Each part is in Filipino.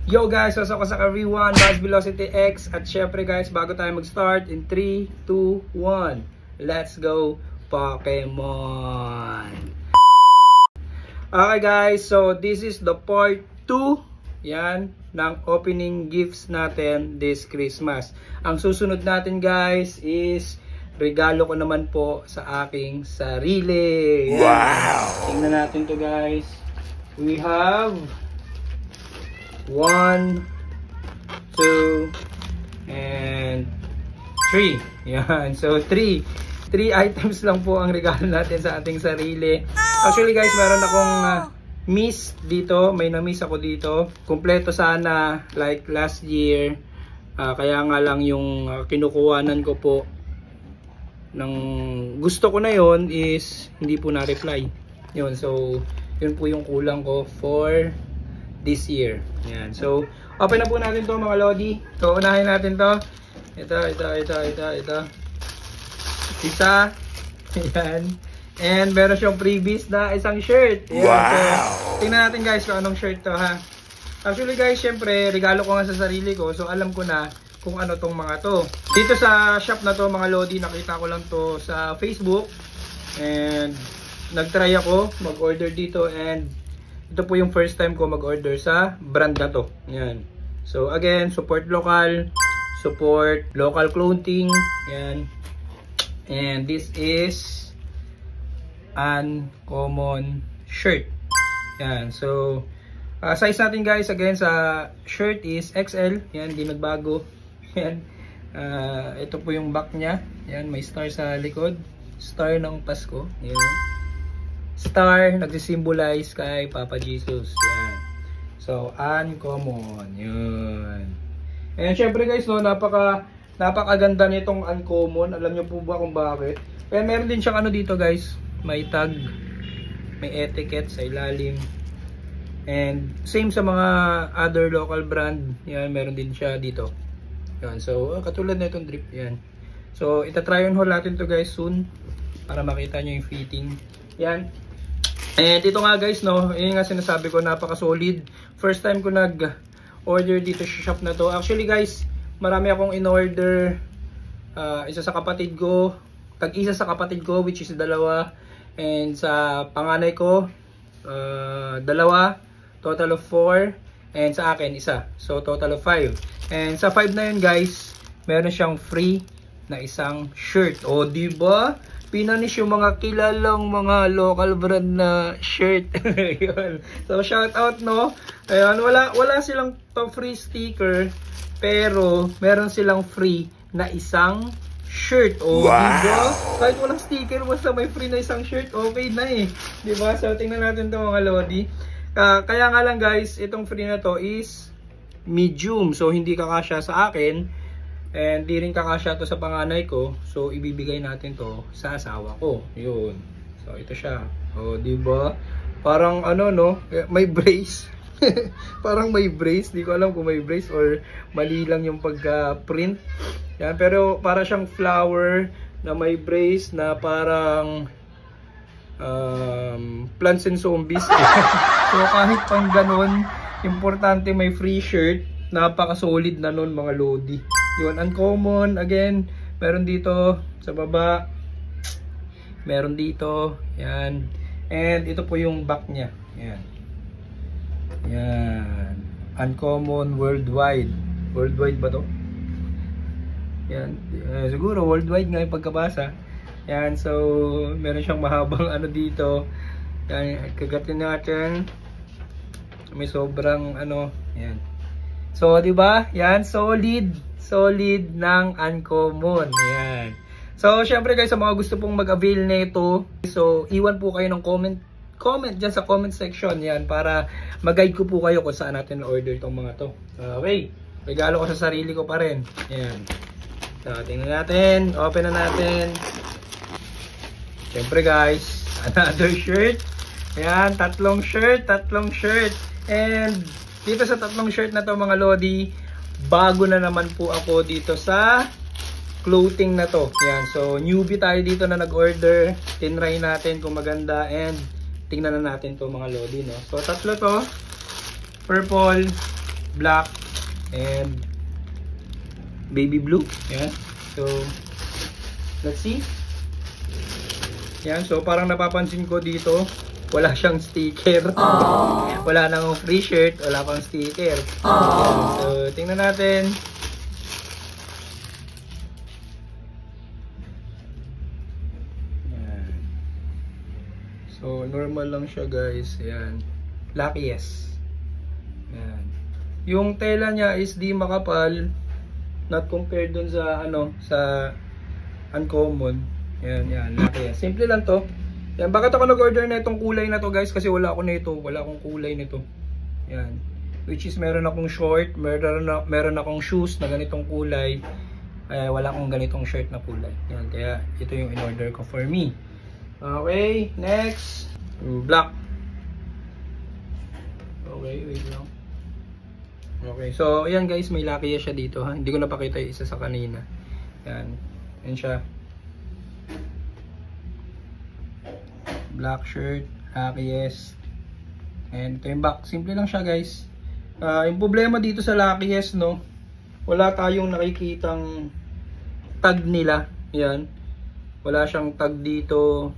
Yo guys, what's up sa everyone? Buzz Velocity X. At syempre guys, bago tayo mag-start, in 3, 2, 1, let's go Pokemon! Okay guys, so this is the part 2 yan, ng opening gifts natin this Christmas. Ang susunod natin guys is regalo ko naman po sa aking sarili. Yan. Wow! Tingnan natin to guys. We have 1, 2, and 3. Yan. So, 3 items lang po ang regalo natin sa ating sarili. Actually guys, meron akong miss dito. May na-miss ako dito. Kompleto sana like last year. Kaya nga lang yung kinukuhanan ko po ng gusto ko na yon is hindi po na-reply. Yun. So, yun po yung kulang ko for this year. Yan. So, open na po natin to mga lodi. So, unahin natin to. Ito. Isa. Yan. And meron siyang previous na isang shirt. Yan. Wow! So, tingnan natin guys kung anong shirt to ha. Actually guys, syempre, regalo ko nga sa sarili ko. So, alam ko na kung ano tong mga to. Dito sa shop na to mga lodi, nakita ko lang to sa Facebook. And, nagtry ako mag-order dito and ito po yung first time ko mag-order sa brand na to. Yan. So again, support local clothing. Yan. And this is uncommon shirt. Yan. So size natin guys again sa shirt is XL. Yan, di nagbago. Yan. Ito po yung back niya. Yan, may star sa likod. Star ng Pasko. Yan. Star, nagsisimbolize kay Papa Jesus. Yan. So, uncommon. Yun. And syempre guys, no, napakaganda nitong uncommon. Alam niyo po ba kung bakit? Kaya meron din siyang ano dito guys. May tag. May etiquette sa ilalim. And same sa mga other local brand. Yan, meron din siya dito. Yan. So, katulad na itong drip. Yan. So, itatry on haul natin to guys soon. Para makita nyo yung fitting. Yan. And dito nga guys, no, yun nga sinasabi ko, napaka-solid. First time ko nag-order dito sa shop na to. Actually guys, marami akong in-order. Isa sa kapatid ko, tag-isa sa kapatid ko, which is 2. And sa panganay ko, 2. Total of 4. And sa akin, 1. So total of 5. And sa 5 na yun guys, meron siyang free na isang shirt. O diba? Pinanis yung mga kilalang mga local brand na shirt. Yun. So shout out no. Ayun, wala silang to free sticker, pero meron silang free na isang shirt. Oh, wow! Diba? Kahit walang sticker, basta may free na isang shirt, okay na eh. Diba? So tingnan natin to mga lodi. Kaya nga lang guys, itong free na to is medium. So hindi kakasya sa akin. And di rin kakasya to sa panganay ko. So ibibigay natin to sa asawa ko. Yun. So ito siya. O, diba? Parang ano no, may brace. Parang may brace. Di ko alam kung may brace or mali lang yung pagka-print. Yan, pero para siyang flower na may brace na parang Plants and Zombies. So kahit pang ganun, importante may free shirt. Napaka-solid na nun mga lodi. Yun, uncommon. Again, meron dito sa baba. Meron dito. Yan. And ito po yung back niya. Yan. Yan. Uncommon worldwide. Worldwide ba to? Yan. Siguro worldwide nga yung pagkabasa. Yan. So, meron siyang mahabang ano dito. Yan. Kagatin natin. May sobrang ano. Yan. So, di ba? Yan. Solid ng uncommon. Ayan. So, syempre guys, sa mga gusto pong mag-avail nito, so, iwan po kayo ng comment dyan sa comment section. Yan, para mag-guide ko po kayo kung saan natin order itong mga to. Okay. Regalo ko sa sarili ko pa rin. Ayan. So, tingnan natin. Open na natin. Syempre guys, another shirt. Ayan, tatlong shirt. And, dito sa tatlong shirt na to mga lodi, bago na naman po ako dito sa clothing na to. Yan. So, newbie tayo dito na nag-order. Tinry natin kung maganda and tingnan na natin to mga lodi, no? So, tatlo to. Purple, black and baby blue. Yan. So, let's see. Yan. So, parang napapansin ko dito, wala siyang sticker. Wala nang free shirt, wala pang sticker. Yan. So, tingnan natin. Yan. So, normal lang siya guys. Yan. Luckiest. Yan. Yung tela niya is di makapal. Not compared dun sa sa uncommon. Yan, laki. Simple lang to. Yan, bakit ako nag-order na itong kulay na to guys? Kasi wala ako nito, wala akong kulay nito. Yan. Which is meron akong short, meron akong shoes na ganitong kulay. Wala akong ganitong shirt na kulay. Yan, kaya ito yung in-order ko for me. Okay, next. Black. Okay, wait lang. Okay, so ayan guys, may Lucky siya dito ha. Hindi ko napakita yung isa sa kanina. Yan. Yan siya. Black shirt, Luckiest. And ito yung back. Simple lang siya guys. Yung problema dito sa Luckiest, no, wala tayong nakikitang tag nila. Yan. Wala siyang tag dito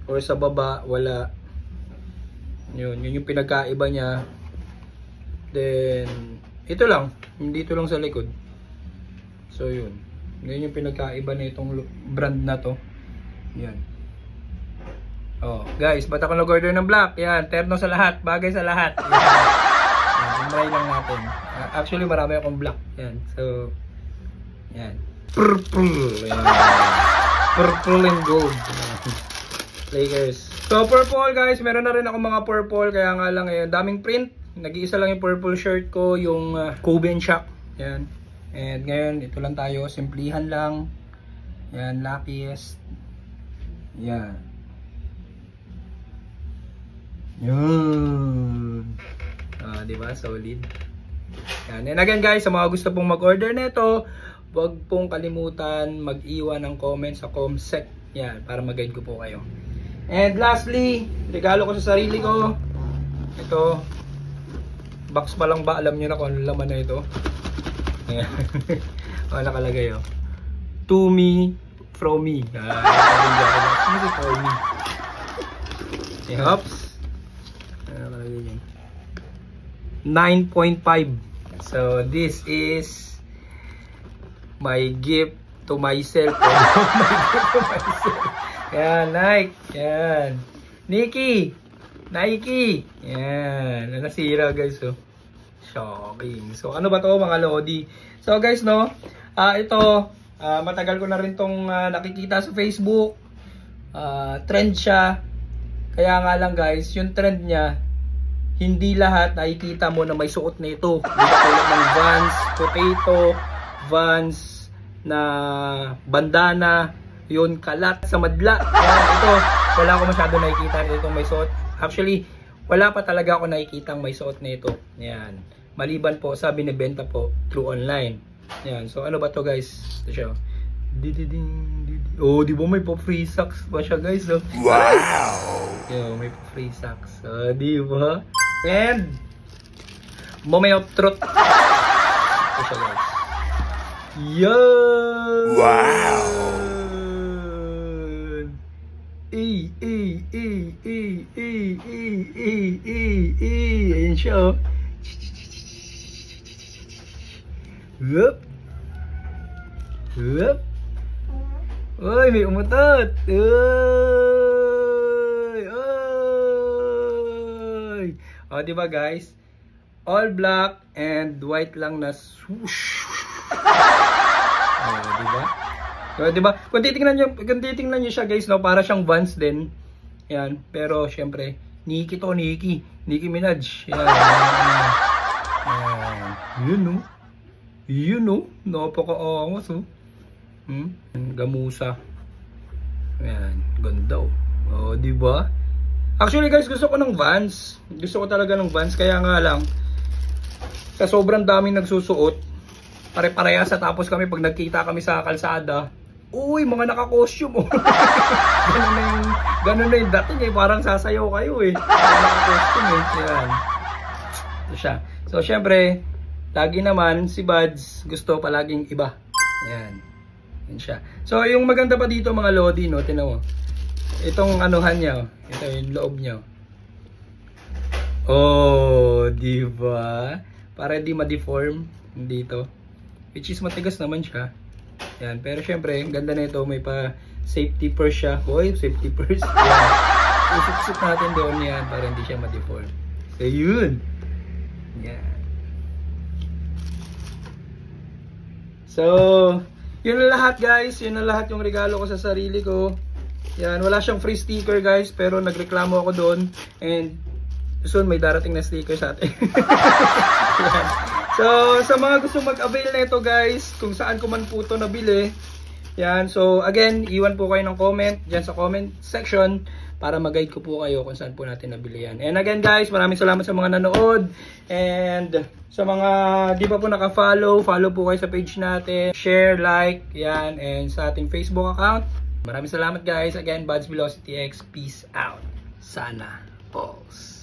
or sa baba, wala. Yun yung pinagkaiba niya. Then ito lang, dito lang sa likod. So yun yung pinagkaiba na itong brand na to. Yan. Oh, guys, ba't ako nag-order ng black? Yan, terno sa lahat, bagay sa lahat. Yan, try lang natin. Actually, marami akong black. Yan, so yan. Purple. Yan. Purple and gold. Lakers. So purple guys, meron na rin ako mga purple, kaya nga lang ngayon, daming print. Nag-iisa lang yung purple shirt ko, yung Kobe and Shaq. Yan. And ngayon, ito lang tayo, simplihan lang. Yan, Luckiest. Yan. Yun. Diba? Solid. Yan. And again guys, sa mga gusto pong mag-order nito, huwag pong kalimutan mag-iwan ng comment sa comment. Yan, para mag-guide ko po kayo. And lastly, regalo ko sa sarili ko. Ito. Box pa lang ba? Alam nyo na kung ano laman na ito. Ayan. Nakalagay oh. To me, from me. For me. Oops. 9.5. So this is my gift to myself. My gift to myself. Yan, Nike. Yan. Nike. Yan. Nasira guys oh. Shocking. So ano ba to mga lodi? So guys no, ito matagal ko na rin tong nakikita sa Facebook. Trend siya. Kaya nga lang guys, yung trend niya, hindi lahat nakikita mo na may suot na ito. Hindi tulad ng Vans potato, Vans na bandana, yun kalat sa madla. Yan, ito, wala ko masyado nakikita na itong may suot. Actually, wala pa talaga ako nakikitang may suot na ito. Yan. Maliban po sa binibenta po through online. Yan. So ano ba to guys? Ito siya. Oh, di ba may pa-free socks pa siya guys? So, wow! Yo, may pa-free socks. Di ba? And moment of truth. Ito siya guys. Yo! Wow! Ayan siya oh. Hup. Hup. Uy, may umutot. Uy. Uy. O, diba guys? All black and white lang na swoosh. O, diba? So, diba? Kung titingnan nyo siya guys, no, para siyang Vans din. Yan. Pero, syempre, Nicki to, Nicki. Nicki Minaj. Yan. Yan. Yun, no? Yun, no? Napaka-angas, oh. Gamusa. Ayan, ganda oh. Oh, di ba? Actually guys, gusto ko ng Vans. Gusto ko talaga ng Vans, kaya nga lang sa sobrang daming nagsusuot, pare-parehas, tapos kami pag nagkita kami sa kalsada, uy, mga naka-costume oh. Ganun na yung dating eh, parang sasayaw kayo eh. Naka-costume eh. Ayan. Ito siya. So, syempre, lagi naman si Buds gusto palaging iba. Yan. Yan siya. So, yung maganda pa dito mga Lodi, no? Tingnan mo. Itong anuhan niya, oh. Ito yung loob niya. Oh, di ba? Para di ma-deform dito. Which is matigas naman siya. Yan, pero syempre, ang ganda nito, may pa safety purse siya. Hoy, safety purse. Yan. Isip-isip natin doon yan para hindi siya ma-deform. So, yun. Yan. So, yun na lahat guys. Yun na lahat yung regalo ko sa sarili ko. Yan, wala siyang free sticker guys, pero nagreklamo ako doon. And soon may darating na sticker sa atin. Yan. So, sa mga gusto mag-avail na ito guys, kung saan ko man po ito nabili. Yan, so again, iwan po kayo ng comment dyan sa comment section para mag-guide ko po kayo kung saan po natin nabili yan. And again guys, maraming salamat sa mga nanood. And sa mga di pa po naka-follow, follow po kayo sa page natin. Share, like, yan. And sa ating Facebook account. Maraming salamat guys. Again, Buds Velocity X. Peace out. Sana. Pulse.